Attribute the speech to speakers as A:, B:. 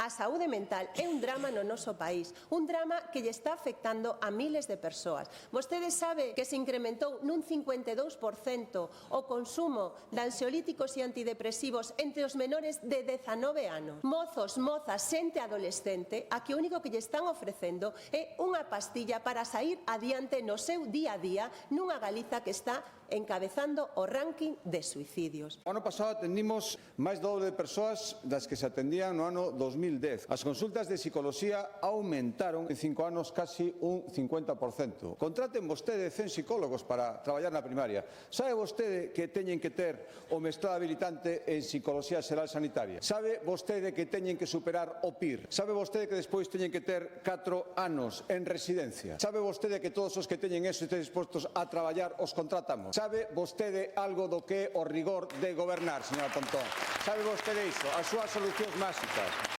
A: A saúde mental é un drama no noso país, un drama que lle está afectando a miles de persoas. Vostede sabe que se incrementou nun 52% o consumo de ansiolíticos e antidepresivos entre os menores de 19 anos. Mozos, mozas, xente adolescente a que o único que lle están ofrecendo é unha pastilla para sair adiante no seu día a día nunha Galiza que está encabezando o ranking de suicidios.
B: O ano pasado atendimos máis do doble de persoas das que se atendían no ano 2010. As consultas de psicoloxía aumentaron en 5 anos casi un 50%. Contraten vostedes 100 psicólogos para traballar na primaria. Sabe vostede que teñen que ter o mestrado habilitante en Psicoloxía Xeral Sanitaria? Sabe vostede que teñen que superar o PIR? Sabe vostede que despois teñen que ter 4 anos en residencia? Sabe vostede que todos os que teñen eso estén dispostos a traballar os contratamos? Sabe vostede algo do que é o rigor de gobernar, señora Pontón? Sabe vostede iso? As súas solucións máxicas.